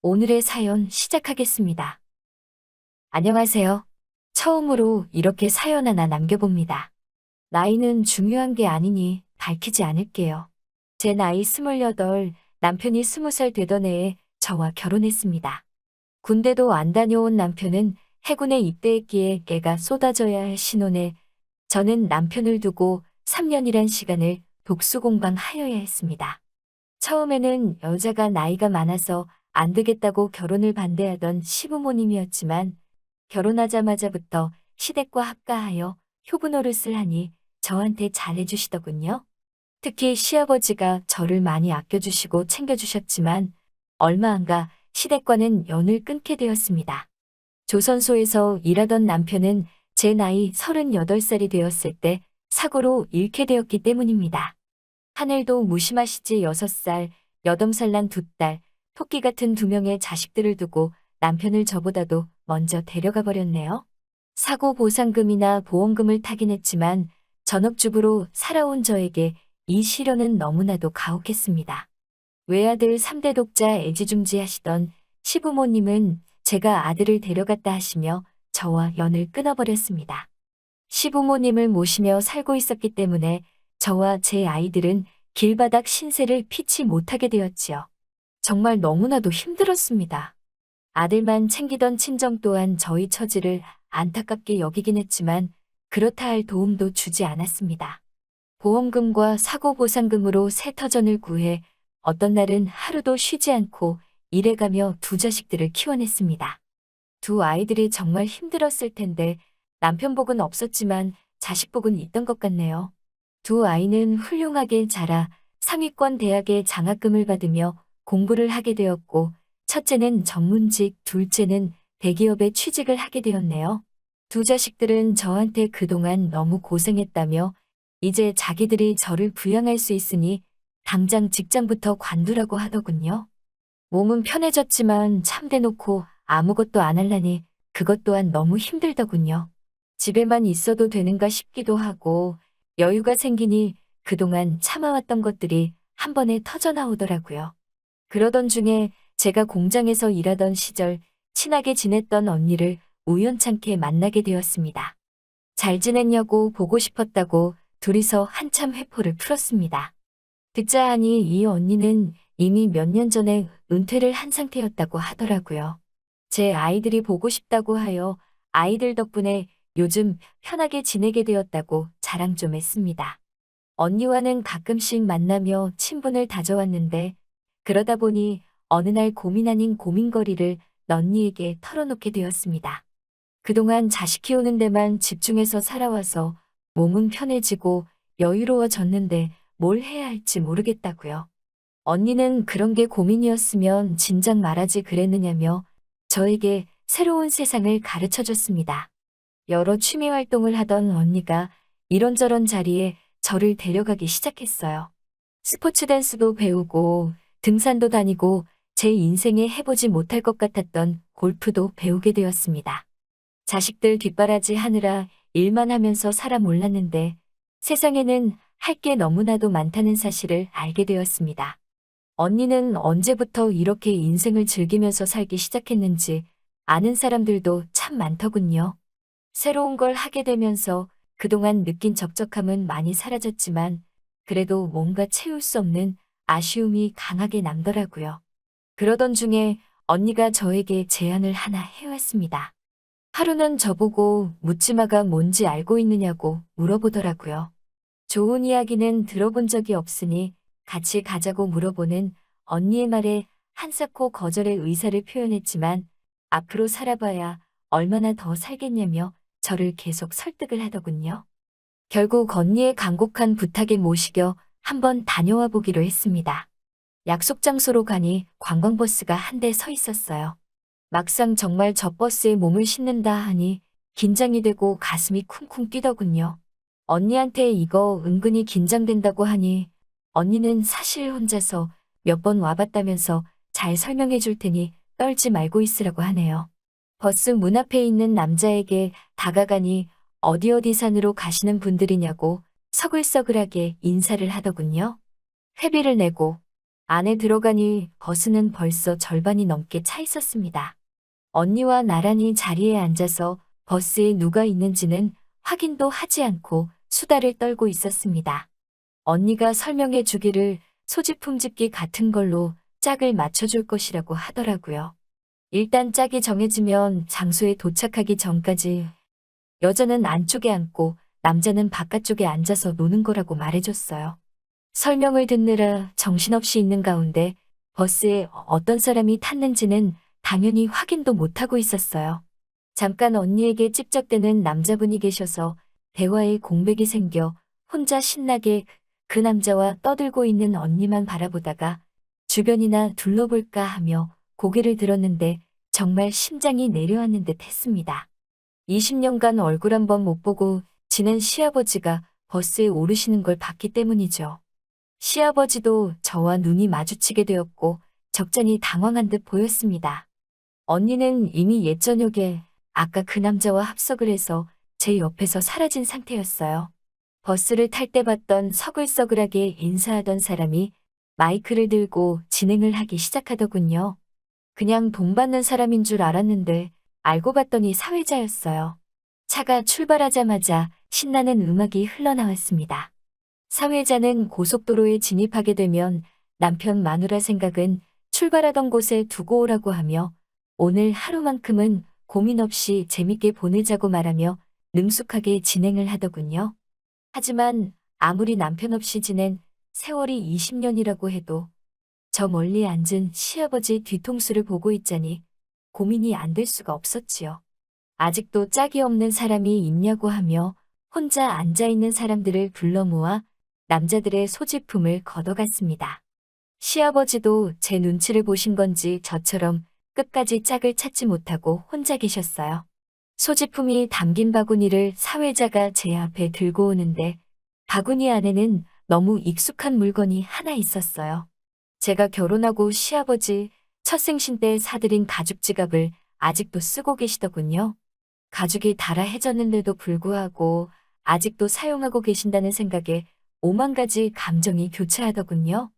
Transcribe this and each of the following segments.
오늘의 사연 시작하겠습니다. 안녕하세요. 처음으로 이렇게 사연 하나 남겨봅니다. 나이는 중요한 게 아니니 밝히지 않을게요. 제 나이 28, 남편이 20살 되던 해에 저와 결혼했습니다. 군대도 안 다녀온 남편은 해군에 입대했기에 애가 쏟아져야 할 신혼에 저는 남편을 두고 3년이란 시간을 독수공방 하여야 했습니다. 처음에는 여자가 나이가 많아서 안 되겠다고 결혼을 반대하던 시부모님이었지만 결혼하자마자부터 시댁과 합가하여 효부노릇을 하니 저한테 잘해주시더군요. 특히 시아버지가 저를 많이 아껴주시고 챙겨주셨지만 얼마 안 가 시댁과는 연을 끊게 되었습니다. 조선소에서 일하던 남편은 제 나이 38살이 되었을 때 사고로 잃게 되었기 때문입니다. 하늘도 무심하시지 6살, 여덟살 난 2딸, 토끼 같은 2명의 자식들을 두고 남편을 저보다도 먼저 데려가 버렸네요. 사고 보상금이나 보험금을 타긴 했지만 전업주부로 살아온 저에게 이 시련은 너무나도 가혹했습니다. 외아들 3대 독자 애지중지하시던 시부모님은 제가 아들을 데려갔다 하시며 저와 연을 끊어버렸습니다. 시부모님을 모시며 살고 있었기 때문에 저와 제 아이들은 길바닥 신세를 피치 못하게 되었지요. 정말 너무나도 힘들었습니다. 아들만 챙기던 친정 또한 저희 처지를 안타깝게 여기긴 했지만 그렇다 할 도움도 주지 않았습니다. 보험금과 사고보상금으로 새 터전을 구해 어떤 날은 하루도 쉬지 않고 일해가며 2자식들을 키워냈습니다. 2아이들이 정말 힘들었을 텐데 남편 복은 없었지만 자식 복은 있던 것 같네요. 2아이는 훌륭하게 자라 상위권 대학의 장학금을 받으며 공부를 하게 되었고 첫째는 전문직, 둘째는 대기업에 취직을 하게 되었네요. 2자식들은 저한테 그동안 너무 고생했다며 이제 자기들이 저를 부양할 수 있으니 당장 직장부터 관두라고 하더군요. 몸은 편해졌지만 참대놓고 아무것도 안 할라니 그것 또한 너무 힘들더군요. 집에만 있어도 되는가 싶기도 하고 여유가 생기니 그동안 참아왔던 것들이 한 번에 터져나오더라고요. 그러던 중에 제가 공장에서 일하던 시절 친하게 지냈던 언니를 우연찮게 만나게 되었습니다. 잘 지냈냐고 보고 싶었다고 둘이서 한참 회포를 풀었습니다. 듣자 하니 이 언니는 이미 몇 년 전에 은퇴를 한 상태였다고 하더라고요. 제 아이들이 보고 싶다고 하여 아이들 덕분에 요즘 편하게 지내게 되었다고 자랑 좀 했습니다. 언니와는 가끔씩 만나며 친분을 다져왔는데 그러다 보니 어느 날 고민 아닌 고민거리를 넌니에게 털어놓게 되었습니다. 그동안 자식 키우는 데만 집중해서 살아와서 몸은 편해지고 여유로워졌는데 뭘 해야 할지 모르겠다고요. 언니는 그런 게 고민이었으면 진작 말하지 그랬느냐며 저에게 새로운 세상을 가르쳐줬습니다. 여러 취미 활동을 하던 언니가 이런저런 자리에 저를 데려가기 시작했어요. 스포츠 댄스도 배우고 등산도 다니고 제 인생에 해보지 못할 것 같았던 골프도 배우게 되었습니다. 자식들 뒷바라지 하느라 일만 하면서 살아 몰랐는데 세상에는 할 게 너무나도 많다는 사실을 알게 되었습니다. 언니는 언제부터 이렇게 인생을 즐기면서 살기 시작했는지 아는 사람들도 참 많더군요. 새로운 걸 하게 되면서 그동안 느낀 적적함은 많이 사라졌지만 그래도 뭔가 채울 수 없는 아쉬움이 강하게 남더라고요. 그러던 중에 언니가 저에게 제안을 하나 해왔습니다. 하루는 저보고 묻지마가 뭔지 알고 있느냐고 물어보더라고요. 좋은 이야기는 들어본 적이 없으니 같이 가자고 물어보는 언니의 말에 한사코 거절의 의사를 표현했지만 앞으로 살아봐야 얼마나 더 살겠냐며 저를 계속 설득을 하더군요. 결국 언니의 간곡한 부탁에 모시겨 한번 다녀와 보기로 했습니다. 약속 장소로 가니 관광버스가 한 대 서 있었어요. 막상 정말 저 버스에 몸을 싣는다 하니 긴장이 되고 가슴이 쿵쿵 뛰더군요. 언니한테 이거 은근히 긴장된다고 하니 언니는 사실 혼자서 몇 번 와봤다면서 잘 설명해 줄 테니 떨지 말고 있으라고 하네요. 버스 문 앞에 있는 남자에게 다가가니 어디 산으로 가시는 분들이냐고 서글서글하게 인사를 하더군요. 회비를 내고 안에 들어가니 버스는 벌써 절반이 넘게 차 있었습니다. 언니와 나란히 자리에 앉아서 버스에 누가 있는지는 확인도 하지 않고 수다를 떨고 있었습니다. 언니가 설명해 주기를 소지품 집기 같은 걸로 짝을 맞춰줄 것이라고 하더라고요. 일단 짝이 정해지면 장소에 도착하기 전까지 여자는 안쪽에 앉고 남자는 바깥쪽에 앉아서 노는 거라고 말해줬어요. 설명을 듣느라 정신없이 있는 가운데 버스에 어떤 사람이 탔는지는 당연히 확인도 못하고 있었어요. 잠깐 언니에게 찝적대는 남자분이 계셔서 대화에 공백이 생겨 혼자 신나게 그 남자와 떠들고 있는 언니만 바라보다가 주변이나 둘러볼까 하며 고개를 들었는데 정말 심장이 내려앉는 듯 했습니다. 20년간 얼굴 한 번 못 보고 지낸 시아버지가 버스에 오르시는 걸 봤기 때문이죠. 시아버지도 저와 눈이 마주치게 되었고 적잖이 당황한 듯 보였습니다. 언니는 이미 옛 저녁에 아까 그 남자와 합석을 해서 제 옆에서 사라진 상태였어요. 버스를 탈 때 봤던 서글서글하게 인사하던 사람이 마이크를 들고 진행을 하기 시작하더군요. 그냥 돈 받는 사람인 줄 알았는데 알고 봤더니 사회자였어요. 차가 출발하자마자 신나는 음악이 흘러나왔습니다. 사회자는 고속도로에 진입하게 되면 남편 마누라 생각은 출발하던 곳에 두고 오라고 하며 오늘 하루만큼은 고민 없이 재밌게 보내자고 말하며 능숙하게 진행을 하더군요. 하지만 아무리 남편 없이 지낸 세월이 20년이라고 해도 저 멀리 앉은 시아버지 뒤통수를 보고 있자니 고민이 안 될 수가 없었지요. 아직도 짝이 없는 사람이 있냐고 하며 혼자 앉아있는 사람들을 불러 모아 남자들의 소지품을 걷어갔습니다. 시아버지도 제 눈치를 보신 건지 저처럼 끝까지 짝을 찾지 못하고 혼자 계셨어요. 소지품이 담긴 바구니를 사회자가 제 앞에 들고 오는데 바구니 안에는 너무 익숙한 물건이 하나 있었어요. 제가 결혼하고 시아버지 첫 생신 때 사들인 가죽 지갑을 아직도 쓰고 계시더군요. 가죽이 달아해졌는데도 불구하고 아직도 사용하고 계신다는 생각에 오만 가지 감정이 교차하더군요.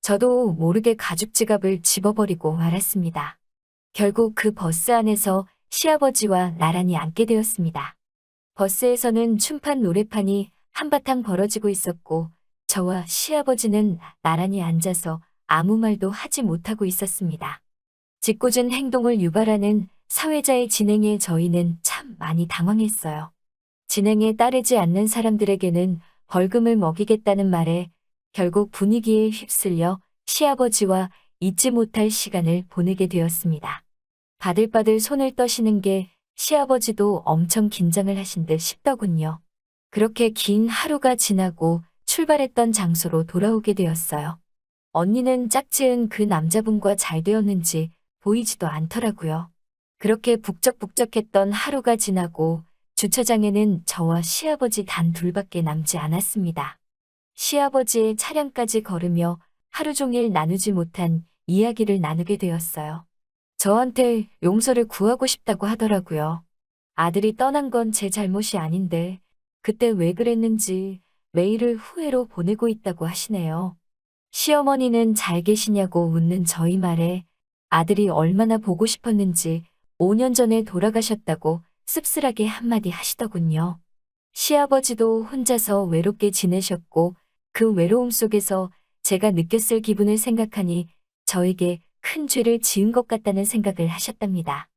저도 모르게 가죽 지갑을 집어버리고 말았습니다. 결국 그 버스 안에서 시아버지와 나란히 앉게 되었습니다. 버스에서는 춤판 노래판이 한바탕 벌어지고 있었고 저와 시아버지는 나란히 앉아서 아무 말도 하지 못하고 있었습니다. 짓궂은 행동을 유발하는 사회자의 진행에 저희는 참 많이 당황했어요. 진행에 따르지 않는 사람들에게는 벌금을 먹이겠다는 말에 결국 분위기에 휩쓸려 시아버지와 잊지 못할 시간을 보내게 되었습니다. 바들바들 손을 떠시는 게 시아버지도 엄청 긴장을 하신 듯 싶더군요. 그렇게 긴 하루가 지나고 출발했던 장소로 돌아오게 되었어요. 언니는 짝지은 그 남자분과 잘 되었는지 보이지도 않더라고요. 그렇게 북적북적했던 하루가 지나고 주차장에는 저와 시아버지 단 둘밖에 남지 않았습니다. 시아버지의 차량까지 걸으며 하루 종일 나누지 못한 이야기를 나누게 되었어요. 저한테 용서를 구하고 싶다고 하더라고요. 아들이 떠난 건 제 잘못이 아닌데 그때 왜 그랬는지 메일을 후회로 보내고 있다고 하시네요. 시어머니는 잘 계시냐고 묻는 저희 말에 아들이 얼마나 보고 싶었는지 5년 전에 돌아가셨다고 씁쓸하게 한마디 하시더군요. 시아버지도 혼자서 외롭게 지내셨고 그 외로움 속에서 제가 느꼈을 기분을 생각하니 저에게 큰 죄를 지은 것 같다는 생각을 하셨답니다.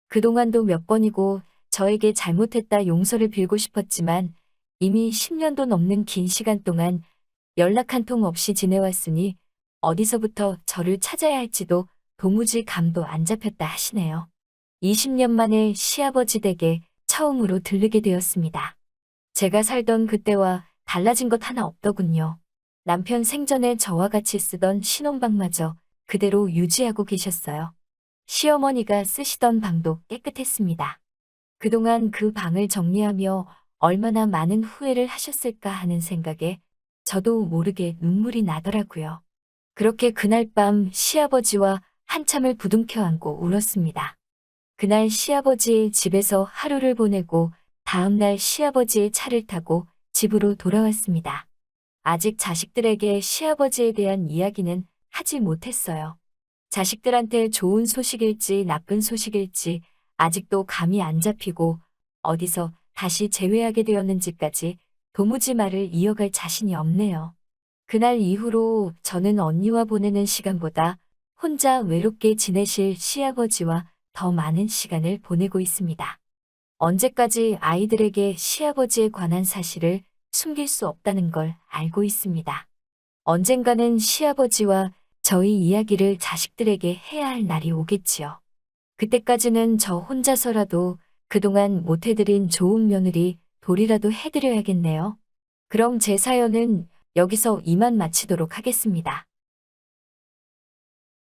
그동안도 몇 번이고 저에게 잘못했다 용서를 빌고 싶었지만 이미 10년도 넘는 긴 시간 동안 연락 한 통 없이 지내왔으니 어디서부터 저를 찾아야 할지도 도무지 감도 안 잡혔다 하시네요. 20년 만에 시아버지 댁에 처음으로 들르게 되었습니다. 제가 살던 그때와 달라진 것 하나 없더군요. 남편 생전에 저와 같이 쓰던 신혼방마저 그대로 유지하고 계셨어요. 시어머니가 쓰시던 방도 깨끗했습니다. 그동안 그 방을 정리하며 얼마나 많은 후회를 하셨을까 하는 생각에 저도 모르게 눈물이 나더라고요. 그렇게 그날 밤 시아버지와 한참을 부둥켜 안고 울었습니다. 그날 시아버지의 집에서 하루를 보내고 다음날 시아버지의 차를 타고 집으로 돌아왔습니다. 아직 자식들에게 시아버지에 대한 이야기는 하지 못했어요. 자식들한테 좋은 소식일지 나쁜 소식일지 아직도 감이 안 잡히고 어디서 다시 재회하게 되었는지까지 도무지 말을 이어갈 자신이 없네요. 그날 이후로 저는 언니와 보내는 시간보다 혼자 외롭게 지내실 시아버지와 더 많은 시간을 보내고 있습니다. 언제까지 아이들에게 시아버지에 관한 사실을 숨길 수 없다는 걸 알고 있습니다. 언젠가는 시아버지와 저희 이야기를 자식들에게 해야 할 날이 오겠지요. 그때까지는 저 혼자서라도 그동안 못해드린 좋은 며느리 돌이라도 해드려야겠네요. 그럼 제 사연은 여기서 이만 마치도록 하겠습니다.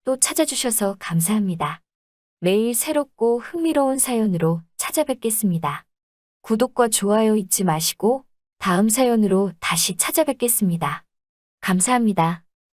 또 찾아주셔서 감사합니다. 매일 새롭고 흥미로운 사연으로 찾아뵙겠습니다. 구독과 좋아요 잊지 마시고 다음 사연으로 다시 찾아뵙겠습니다. 감사합니다.